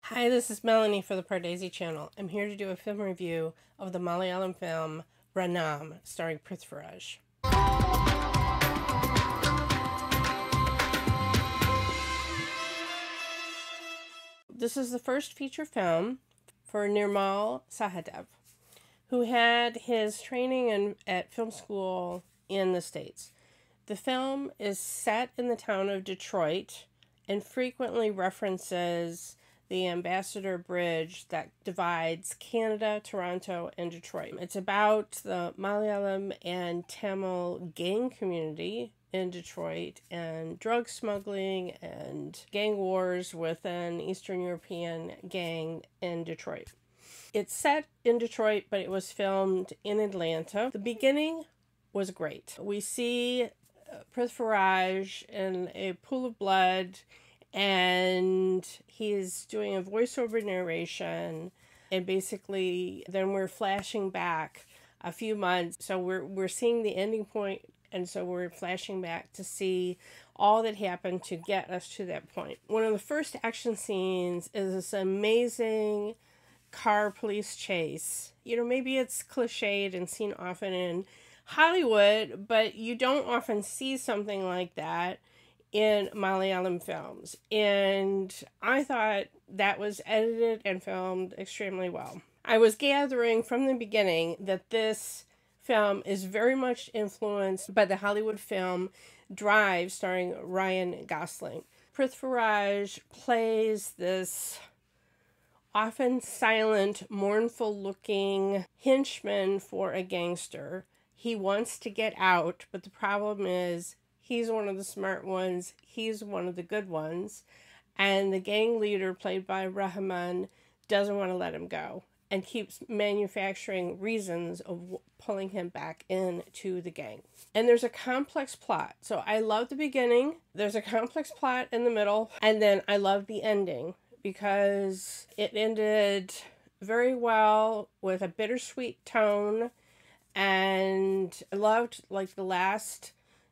Hi, this is Melanie for the Pardesi channel. I'm here to do a film review of the Malayalam film Ranam, starring Prithviraj. This is the first feature film for Nirmal Sahadev, who had his training at film school in the States. The film is set in the town of Detroit and frequently references the Ambassador Bridge that divides Canada, Toronto, and Detroit. It's about the Malayalam and Tamil gang community in Detroit and drug smuggling and gang wars with an Eastern European gang in Detroit. It's set in Detroit, but it was filmed in Atlanta. The beginning was great. We see Prithviraj in a pool of blood, and he's doing a voiceover narration, and basically then we're flashing back a few months. So we're seeing the ending point, and so we're flashing back to see all that happened to get us to that point. One of the first action scenes is this amazing car police chase. You know, maybe it's cliched and seen often in Hollywood, but you don't often see something like that in Malayalam films. And I thought that was edited and filmed extremely well. I was gathering from the beginning that this film is very much influenced by the Hollywood film Drive, starring Ryan Gosling. Prithviraj plays this often silent, mournful-looking henchman for a gangster. He wants to get out, but the problem is he's one of the smart ones, he's one of the good ones, and the gang leader, played by Rahman, doesn't want to let him go and keeps manufacturing reasons of pulling him back into the gang. And there's a complex plot. So I love the beginning, there's a complex plot in the middle, and then I love the ending because it ended very well with a bittersweet tone, and I loved like the last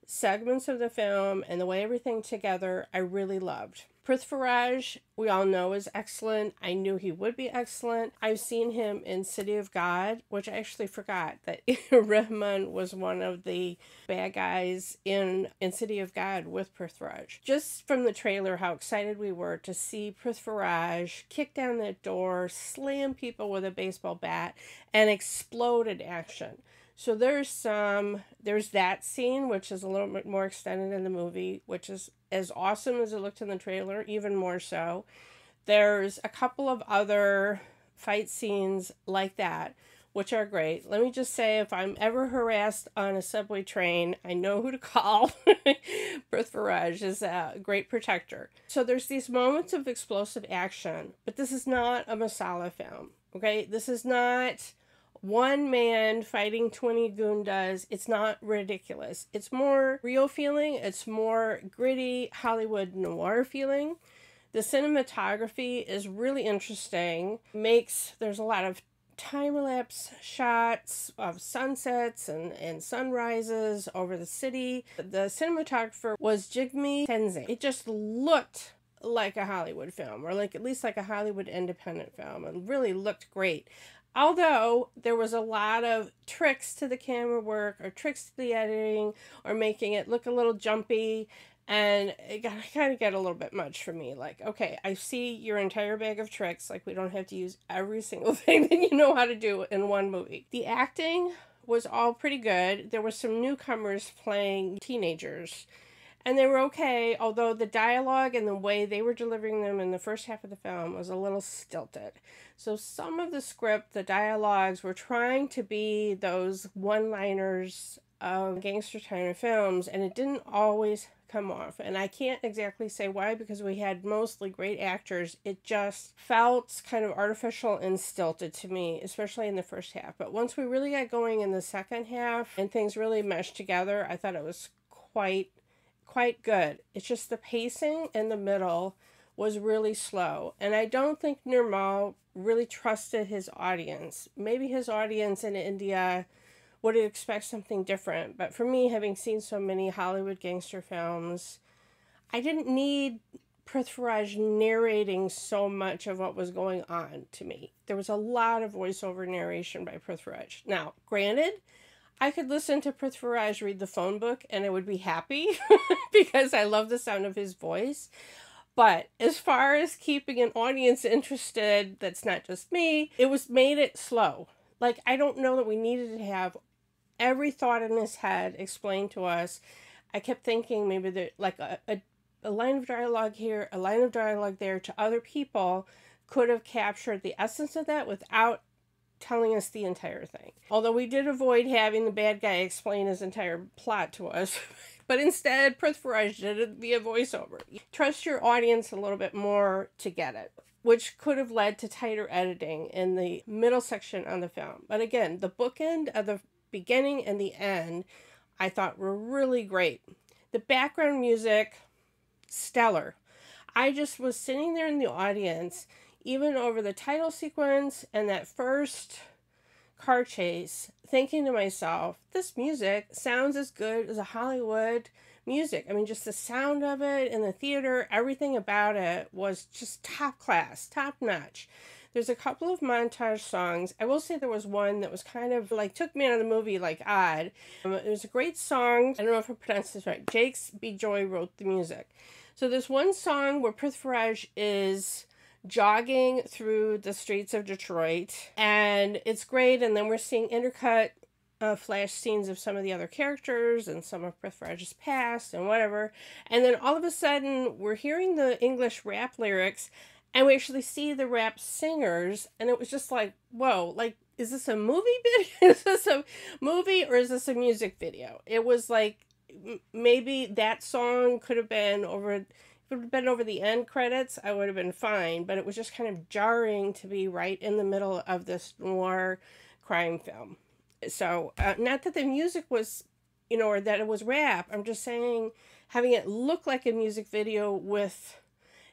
segments of the film and the way everything together I really loved. Prithviraj, we all know, is excellent. I knew he would be excellent. I've seen him in City of God, which I actually forgot that Rahman was one of the bad guys in City of God with Prithviraj. Just from the trailer, how excited we were to see Prithviraj kick down that door, slam people with a baseball bat, and explode in action. So there's that scene, which is a little bit more extended in the movie, which is as awesome as it looked in the trailer, even more so. There's a couple of other fight scenes like that, which are great. Let me just say, if I'm ever harassed on a subway train, I know who to call. Prithviraj is a great protector. So there's these moments of explosive action, but this is not a masala film, okay? This is not one man fighting 20 gundas. It's not ridiculous. It's more real feeling. It's more gritty Hollywood noir feeling. The cinematography is really interesting. There's a lot of time-lapse shots of sunsets and sunrises over the city. The cinematographer was Jigme Tenzing. It just looked like a Hollywood film, or like at least like a Hollywood independent film. It really looked great. Although there was a lot of tricks to the camera work, or tricks to the editing, or making it look a little jumpy, and it kind of get a little bit much for me. Like, okay, I see your entire bag of tricks. Like, we don't have to use every single thing that you know how to do in one movie. The acting was all pretty good. There were some newcomers playing teenagers, and they were okay, although the dialogue and the way they were delivering them in the first half of the film was a little stilted. So some of the script, the dialogues, were trying to be those one-liners of gangster kind of films, and it didn't always come off. And I can't exactly say why, because we had mostly great actors. It just felt kind of artificial and stilted to me, especially in the first half. But once we really got going in the second half and things really meshed together, I thought it was quite good. It's just the pacing in the middle was really slow, and I don't think Nirmal really trusted his audience. Maybe his audience in India would expect something different, but for me, having seen so many Hollywood gangster films, I didn't need Prithviraj narrating so much of what was going on to me. There was a lot of voiceover narration by Prithviraj. Now, granted, I could listen to Prithviraj read the phone book and I would be happy because I love the sound of his voice. But as far as keeping an audience interested, that's not just me, made it slow. Like, I don't know that we needed to have every thought in his head explained to us. I kept thinking maybe that like a line of dialogue here, a line of dialogue there to other people could have captured the essence of that without telling us the entire thing. Although we did avoid having the bad guy explain his entire plot to us. But instead, Prithviraj did it via voiceover. Trust your audience a little bit more to get it, which could have led to tighter editing in the middle section on the film. But again, the bookend of the beginning and the end, I thought were really great. The background music, stellar. I just was sitting there in the audience, even over the title sequence and that first car chase, thinking to myself, this music sounds as good as a Hollywood music. I mean, just the sound of it in the theater, everything about it was just top class, top notch. There's a couple of montage songs. I will say there was one that was kind of like, took me out of the movie like odd. It was a great song. I don't know if I pronounced this right. Jakes B. Joy wrote the music. So there's one song where Prithviraj is jogging through the streets of Detroit, and it's great. And then we're seeing intercut flash scenes of some of the other characters and some of Prithviraj's past and whatever. And then all of a sudden, we're hearing the English rap lyrics, and we actually see the rap singers, and it was just like, whoa, like, is this a movie video? Is this a movie or is this a music video? It was like, maybe that song could have been over, if it would have been over the end credits, I would have been fine, but it was just kind of jarring to be right in the middle of this noir crime film. So, not that the music was, or that it was rap, I'm just saying having it look like a music video with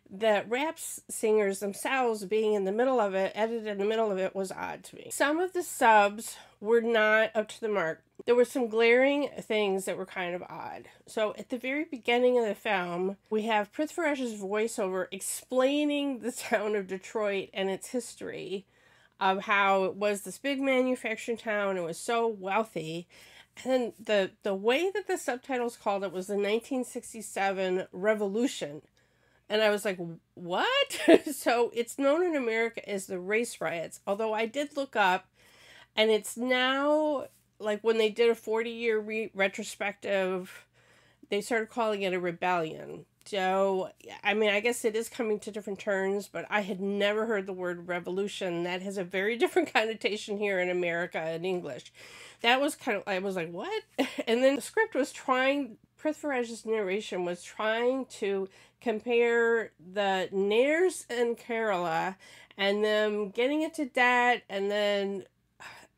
the rap singers themselves being in the middle of it, edited in the middle of it, was odd to me. Some of the subs were not up to the mark. There were some glaring things that were kind of odd. So at the very beginning of the film, we have Prithviraj's voiceover explaining the town of Detroit and its history of how it was this big manufacturing town. It was so wealthy. And then the way that the subtitles called it was the 1967 Revolution. And I was like, what? So it's known in America as the race riots. Although I did look up, and it's now, like when they did a 40-year retrospective, they started calling it a rebellion. So, I mean, I guess it is coming to different terms, but I had never heard the word revolution. That has a very different connotation here in America in English. That was kind of, I was like, what? And then the script was Prithviraj's narration was trying to compare the Nairs in Kerala and them getting into debt, and then,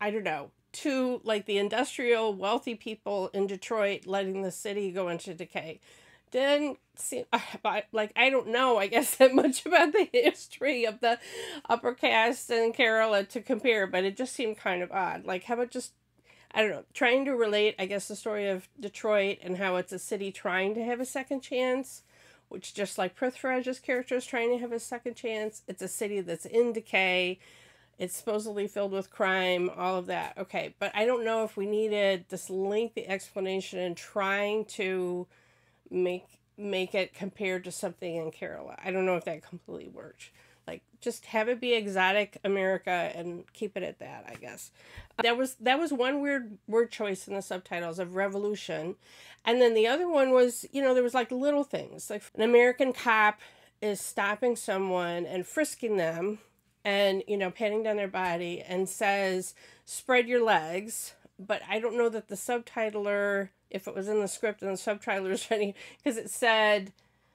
I don't know, to like the industrial wealthy people in Detroit letting the city go into decay. Didn't seem, like, I don't know, I guess, that much about the history of the upper caste in Kerala to compare, but it just seemed kind of odd. Like, how about just, I don't know, trying to relate, I guess, the story of Detroit and how it's a city trying to have a second chance, which just like Prithviraj's character is trying to have a second chance. It's a city that's in decay. It's supposedly filled with crime, all of that. Okay, but I don't know if we needed this lengthy explanation and trying to make it compared to something in Kerala. I don't know if that completely worked. Like, just have it be exotic America and keep it at that, I guess. That was one weird word choice in the subtitles of revolution. And then the other one was, there was like little things. Like an American cop is stopping someone and frisking them and, patting down their body and says, spread your legs. But I don't know that the subtitler, if it was in the script and the subtitler was ready, because it said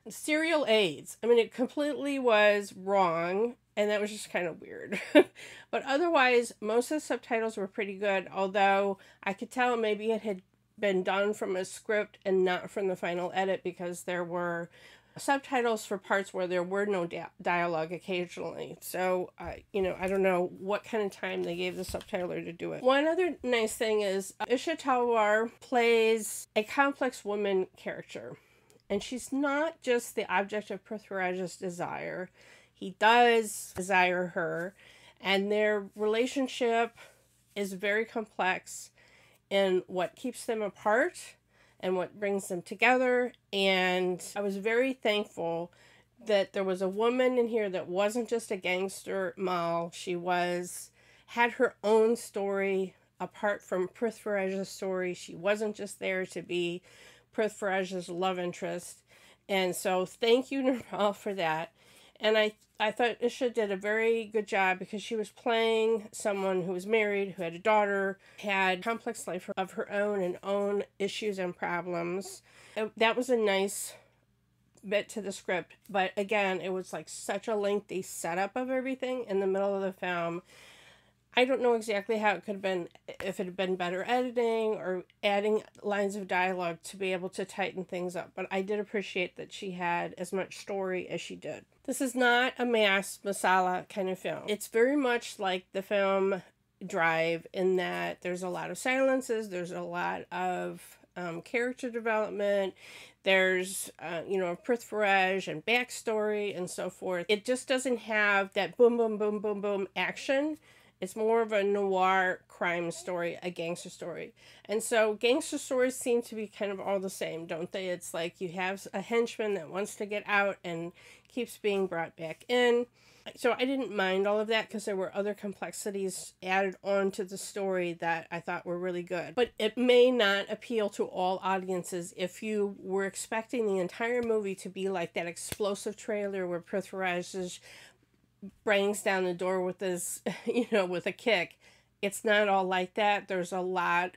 serial AIDS. I mean, it completely was wrong, and that was just kind of weird. But otherwise, most of the subtitles were pretty good, although I could tell maybe it had been done from a script and not from the final edit, because there were subtitles for parts where there were no dialogue occasionally. So, I don't know what kind of time they gave the subtitler to do it. One other nice thing is Isha Talwar plays a complex woman character. And she's not just the object of Prithviraj's desire. He does desire her, and their relationship is very complex in what keeps them apart and what brings them together. And I was very thankful that there was a woman in here that wasn't just a gangster Mal. She had her own story apart from Prithviraj's story. She wasn't just there to be Prithviraj's love interest. And so thank you, Nirmal, for that. And I thought Isha did a very good job because she was playing someone who was married, who had a daughter, had a complex life of her own and own issues and problems. That was a nice bit to the script. But again, it was like such a lengthy setup of everything in the middle of the film. I don't know exactly how it could have been, if it had been better editing or adding lines of dialogue to be able to tighten things up. But I did appreciate that she had as much story as she did. This is not a mass masala kind of film. It's very much like the film Drive in that there's a lot of silences, there's a lot of character development, there's, Prithviraj and backstory and so forth. It just doesn't have that boom, boom, boom, boom, boom action. It's more of a noir crime story, a gangster story. And so gangster stories seem to be kind of all the same, don't they? It's like you have a henchman that wants to get out and keeps being brought back in. So I didn't mind all of that because there were other complexities added on to the story that I thought were really good. But it may not appeal to all audiences if you were expecting the entire movie to be like that explosive trailer where Prithviraj bangs down the door with his, with a kick. It's not all like that. There's a lot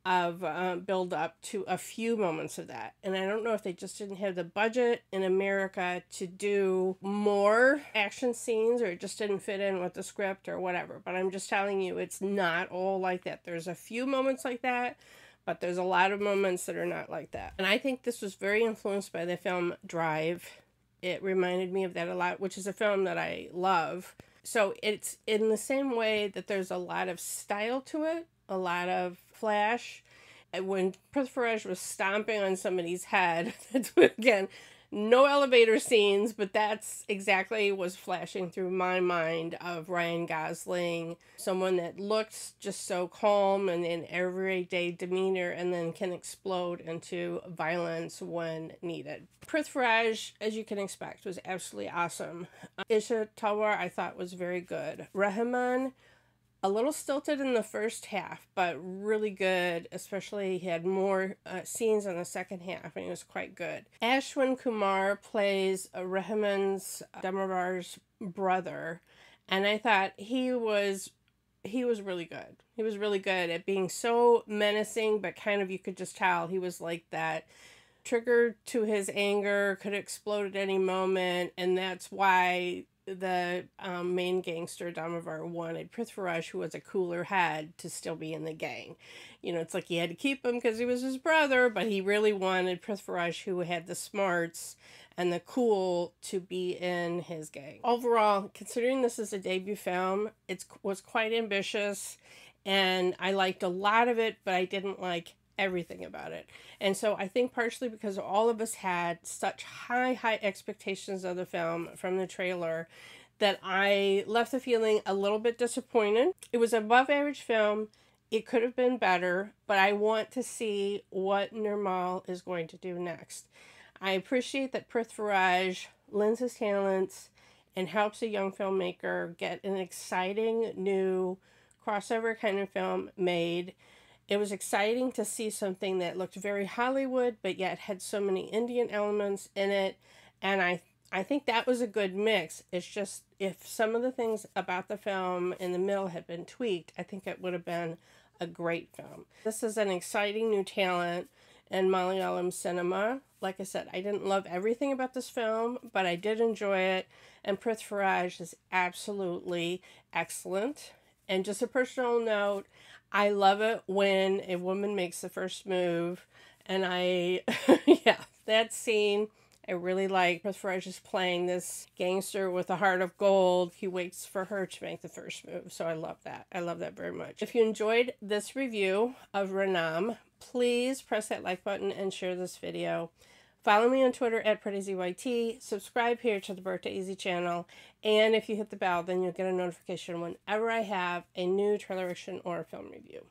of build up to a few moments of that. And I don't know if they just didn't have the budget in America to do more action scenes, or it just didn't fit in with the script or whatever. But I'm just telling you, it's not all like that. There's a few moments like that, but there's a lot of moments that are not like that. And I think this was very influenced by the film Drive. It reminded me of that a lot, which is a film that I love. So it's in the same way that there's a lot of style to it, a lot of flash. And when Prithviraj was stomping on somebody's head, that's, again, no elevator scenes, but that's exactly was flashing through my mind of Ryan Gosling, someone that looks just so calm and in everyday demeanor and then can explode into violence when needed. Prithviraj, as you can expect, was absolutely awesome. Isha Talwar I thought was very good. Rahman, a little stilted in the first half, but really good, especially he had more scenes in the second half, and he was quite good. Ashwin Kumar plays Rahman's Damavar's brother, and I thought he was really good. He was really good at being so menacing, but kind of you could just tell he was like that. Triggered to his anger, could explode at any moment, and that's why the main gangster Damavar wanted Prithviraj, who was a cooler head, to still be in the gang. It's like he had to keep him because he was his brother, but he really wanted Prithviraj, who had the smarts and the cool, to be in his gang. Overall, considering this is a debut film, it was quite ambitious, and I liked a lot of it, but I didn't like everything about it. And so I think partially because all of us had such high expectations of the film from the trailer that I left the feeling a little bit disappointed. It was an above average film. It could have been better, but I want to see what Nirmal is going to do next. I appreciate that Prithviraj lends his talents and helps a young filmmaker get an exciting new crossover kind of film made. It was exciting to see something that looked very Hollywood, but yet had so many Indian elements in it. And I think that was a good mix. It's just, if some of the things about the film in the middle had been tweaked, I think it would have been a great film. This is an exciting new talent in Malayalam cinema. Like I said, I didn't love everything about this film, but I did enjoy it. And Prithviraj is absolutely excellent. And just a personal note, I love it when a woman makes the first move, and yeah, that scene, I really like. Prithviraj is playing this gangster with a heart of gold. He waits for her to make the first move, so I love that. I love that very much. If you enjoyed this review of Ranam, please press that like button and share this video. Follow me on Twitter at PrettyZYT. Subscribe here to the Birthday Easy channel. And if you hit the bell, then you'll get a notification whenever I have a new traileration or a film review.